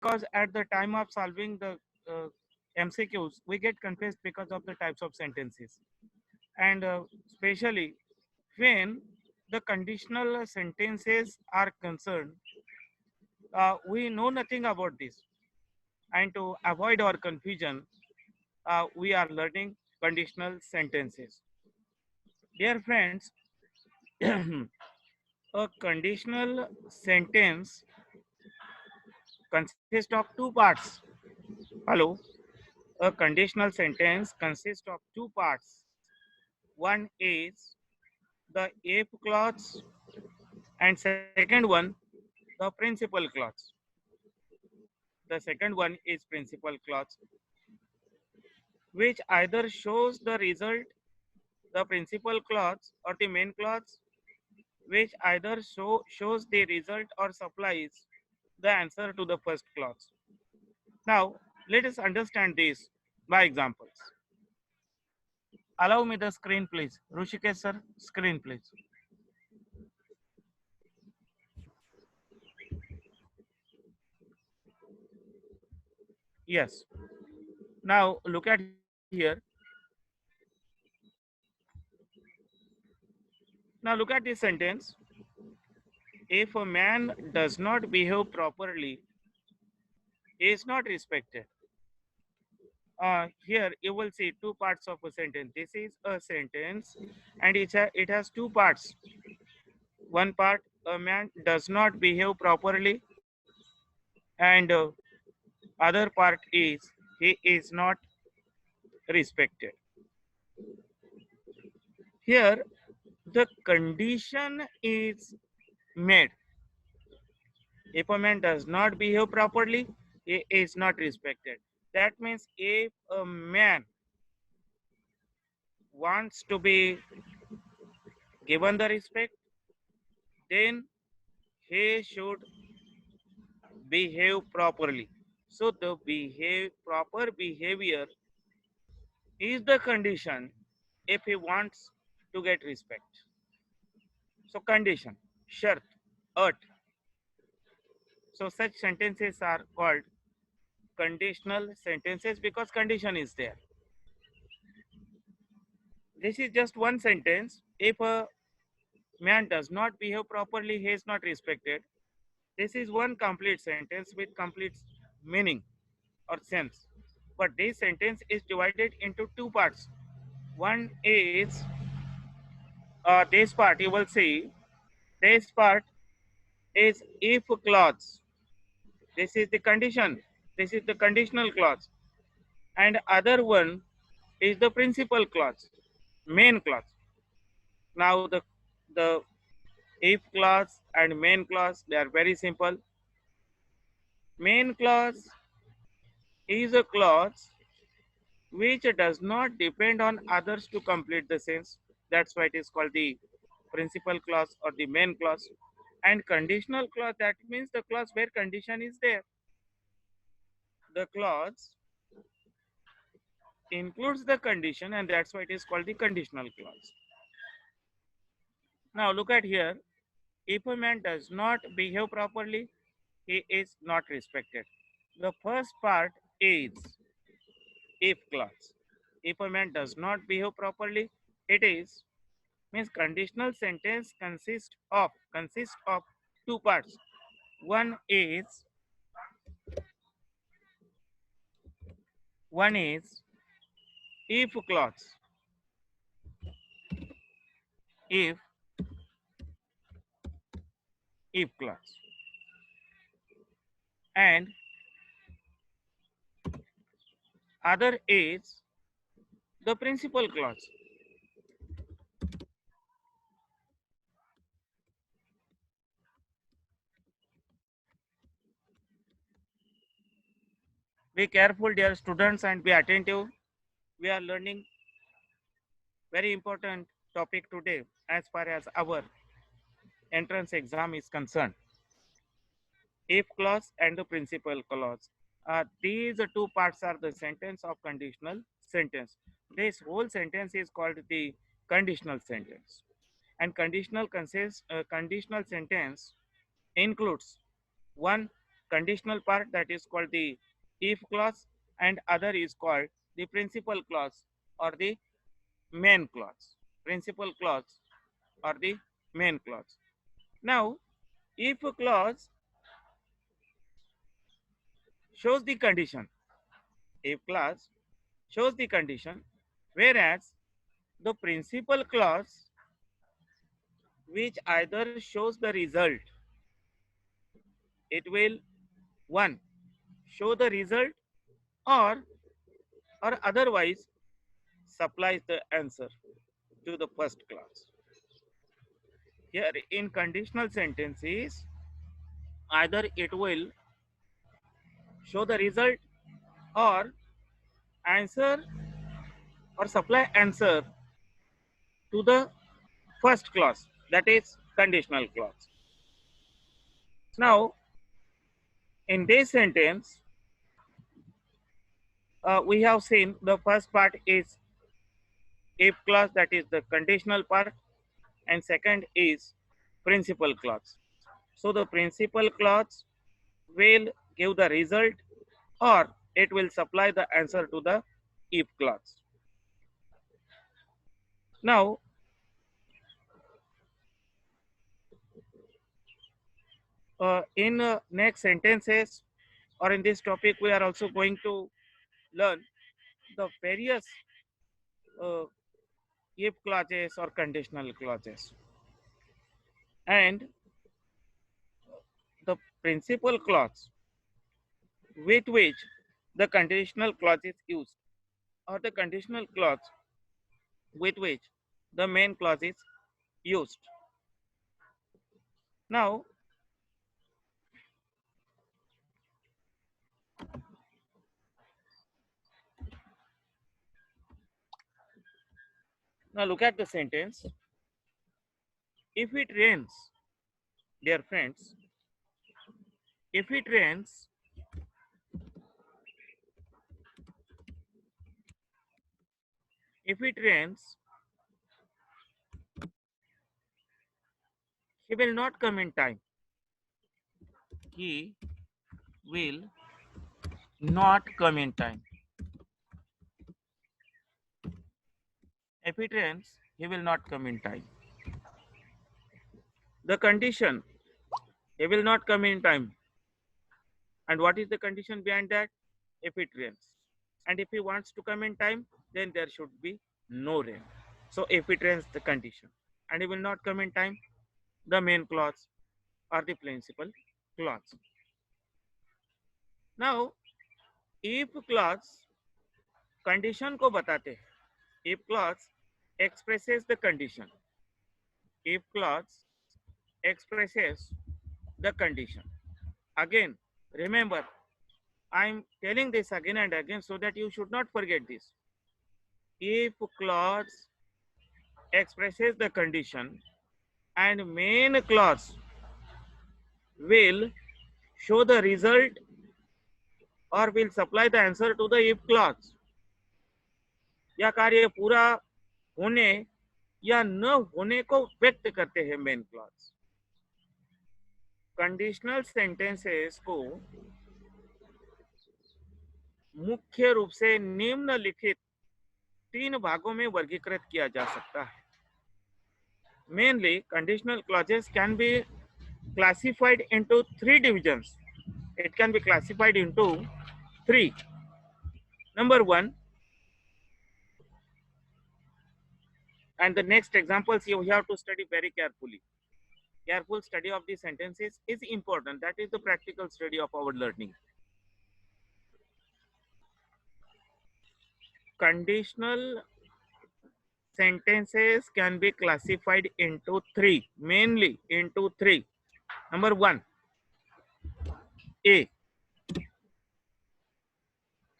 because at the time of solving the uh, MCQs, we get confused because of the types of sentences, and especially when the conditional sentences are concerned, we know nothing about this. And to avoid our confusion, we are learning conditional sentences. Dear friends, a conditional sentence consists of two parts. Hello. A conditional sentence consists of two parts. One is the if clause, and second one, the principal clause. The second one is principal clause, which either shows the result, the principal clause, or the main clause, which either shows the result or supplies the answer to the first clause. Now, let us understand this by examples. Allow me the screen, please. Rushikesh sir, screen, please. Yes. Now, look at here. Now, look at this sentence. If a man does not behave properly, he is not respected. Here you will see two parts of a sentence. This is a sentence, and it has two parts. One part, a man does not behave properly, and other part is he is not respected. Here, the condition is made. If a man does not behave properly, he is not respected. That means if a man wants to be given the respect, then he should behave properly. So the proper behavior is the condition if he wants to get respect. So condition, shart, art. So such sentences are called conditional sentences because condition is there. This is just one sentence. If a man does not behave properly, he is not respected. This is one complete sentence with complete meaning or sense. But this sentence is divided into two parts. One is this part, you will see, this part is if clause. This is the condition. This is the conditional clause. And other one is the principal clause, main clause. Now the if clause and main clause, they are very simple. Main clause is a clause which does not depend on others to complete the sense. That's why it is called the principal clause or the main clause. And conditional clause, that means the clause where condition is there. The clause includes the condition, and that's why it is called the conditional clause. Now look at here. If a man does not behave properly, he is not respected. The first part is if clause. If a man does not behave properly, it is means conditional sentence consists of two parts. One is one is if clause. If if clause. And other is the principal clause. Be careful, dear students, and be attentive. We are learning very important topic today as far as our entrance exam is concerned. If clause and the principal clause. These two parts are the sentence of conditional sentence. This whole sentence is called the conditional sentence. And conditional sentence includes one, conditional part, that is called the if clause, and other is called the principal clause or the main clause. Principal clause or the main clause. Now, if clause shows the condition, if clause shows the condition, whereas the principal clause which either shows the result, it will one show the result, or otherwise supplies the answer to the first clause. Here in conditional sentences, either it will show the result or answer or supply answer to the first clause, that is conditional clause. Now, in this sentence, we have seen the first part is if clause, that is the conditional part, and second is principal clause. So the principal clause will give the result or it will supply the answer to the if clause. Now, in next sentences or in this topic, we are also going to learn the various uh, if clauses or conditional clauses, and the principal clause with which the conditional clause is used, or the conditional clause with which the main clause is used. Now, look at the sentence. If it rains, dear friends, if it rains, if it rains, he will not come in time. He will not come in time. If it rains, he will not come in time. The condition, he will not come in time. And what is the condition behind that? If it rains. And if he wants to come in time, then there should be no rain. So if it rains, the condition. And he will not come in time, the main clause or the principal clause. Now, if clause condition को बताते हैं. If clause expresses the condition. If clause expresses the condition. Again, remember, I'm telling this again and again so that you should not forget this. If clause expresses the condition and main clause will show the result or will supply the answer to the if clause. यह कार्य पूरा होने या न होने को व्यक्त करते हैं मेन क्लॉज. कंडीशनल सेंटेंसेस को मुख्य रूप से निम्नलिखित 3 भागों में वर्गीकृत किया जा सकता है. Mainly, conditional clauses can be classified into 3 divisions. It can be classified into 3. Number 1, and the next examples you have to study very carefully. Careful study of the sentences is important. That is the practical study of our learning. Conditional sentences can be classified into 3, mainly into 3. Number 1, A.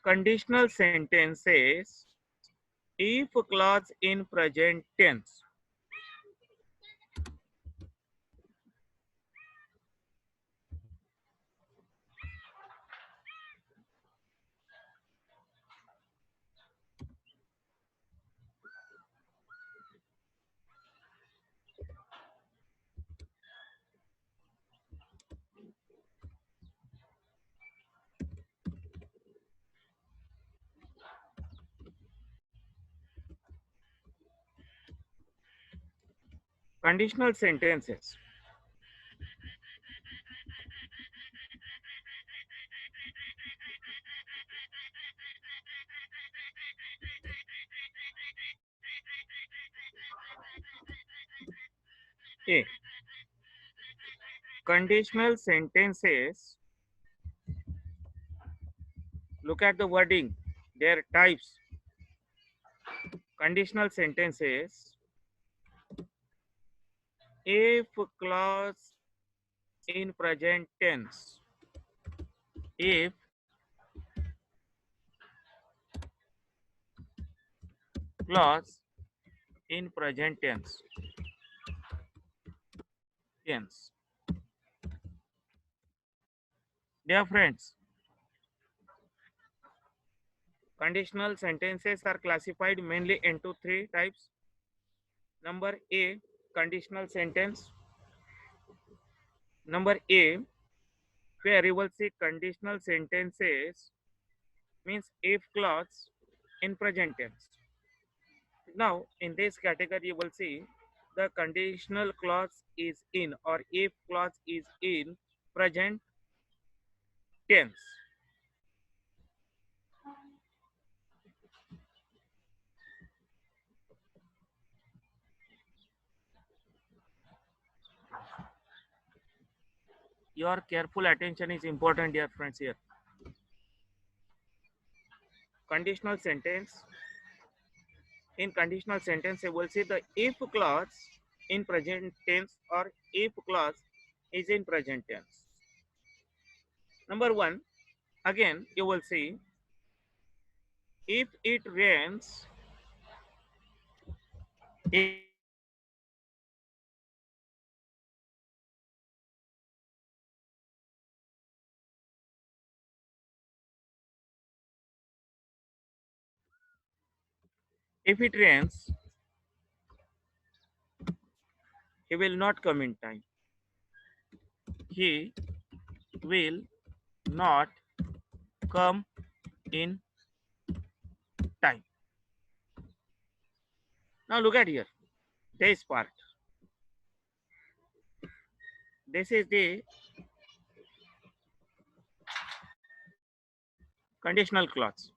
Conditional sentences if clause in present tense. conditional sentences. A. Conditional sentences. Look at the wording. Their types. Conditional sentences. If clause in present tense. If clause in present tense. Tense. Dear friends, conditional sentences are classified mainly into three types. Number A, conditional sentence. Number A, where you will see conditional sentences means if clause in present tense. Now, in this category, you will see the conditional clause is in or if clause is in present tense. Your careful attention is important, dear friends. Here, conditional sentence. In conditional sentence, you will see the if clause in present tense or if clause is in present tense. Number one, again, you will see if it rains, if it rains, he will not come in time. He will not come in time. Now look at here, this part. This is the conditional clause.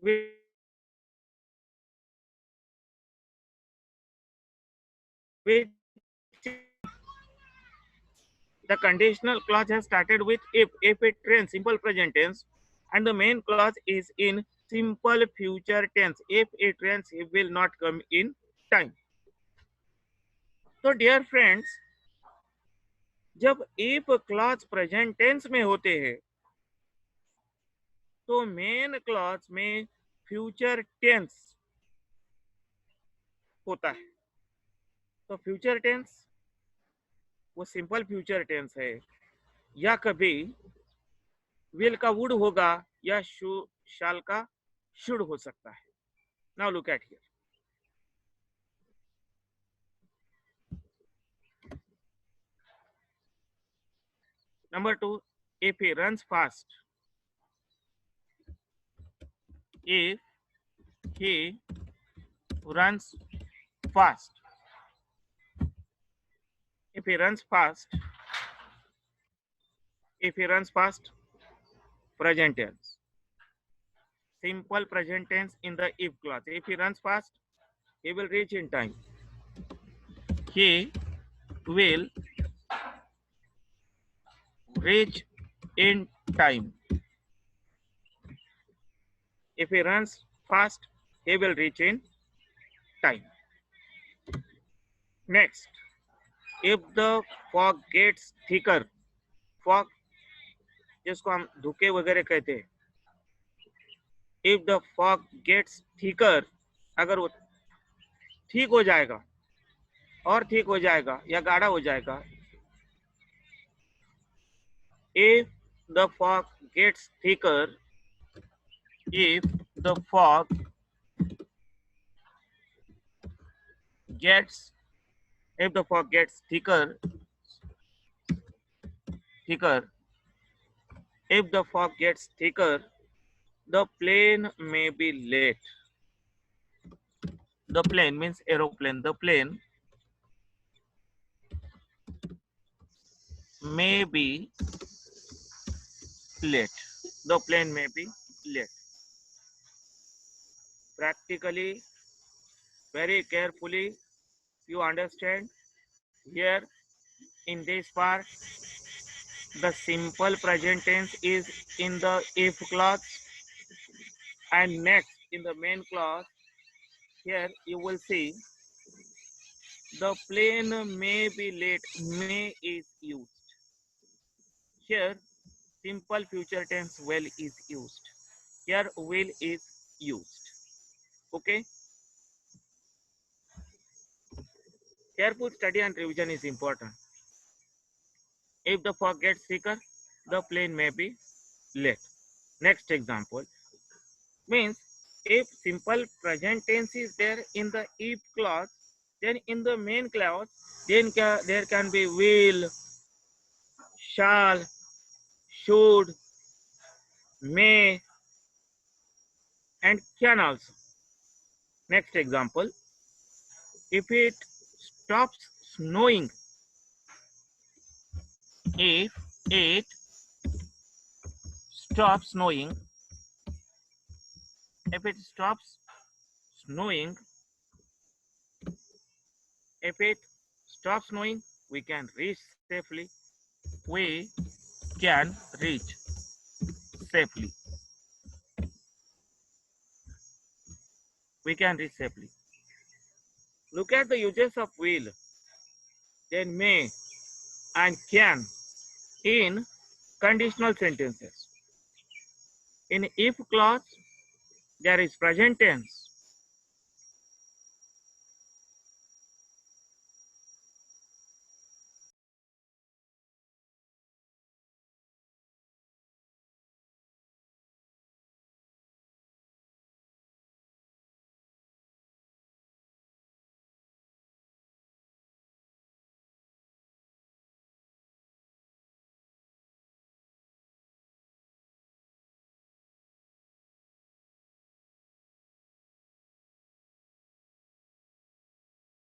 Which the conditional clause has started with if it rains, simple present tense, and the main clause is in simple future tense. If it rains, he will not come in time. तो dear friends, जब if clause present tense में होते हैं तो main clause में future tense होता है. तो फ्यूचर टेंस वो सिंपल फ्यूचर टेंस है या कभी विल का वुड होगा या शाल का शुड हो सकता है. Now look at here. Number two, if he runs fast. If he runs fast. If he runs fast. If he runs fast, present tense. Simple present tense in the if clause. If he runs fast, he will reach in time. He will reach in time. If he runs fast, he will reach in time. Next, if the fog gets thicker, fog जिसको हम धुके वगैरह कहते हैं, if the fog gets thicker, अगर वो ठीक हो जाएगा और ठीक हो जाएगा या गाढ़ा हो जाएगा, if the fog gets thicker, if the fog gets if the fog gets thicker, if the fog gets thicker, the plane may be late. The plane means aeroplane. The plane may be late. The plane may be late. Practically, very carefully, you understand here in this part, the simple present tense is in the if clause, and next in the main clause, here you will see the plane may be late. May is used. Here, simple future tense will is used. Here, will is used. Okay. Careful study and revision is important. If the fog gets thicker, the plane may be late. Next example means if simple present tense is there in the if clause, then in the main clause, then there can be will, shall, should, may, and can also. Next example, if it stops snowing, if it stops snowing, if it stops snowing, if it stops snowing, we can reach safely. We can reach safely. We can reach safely. Look at the uses of will, then may, and can in conditional sentences. In if clause, there is present tense.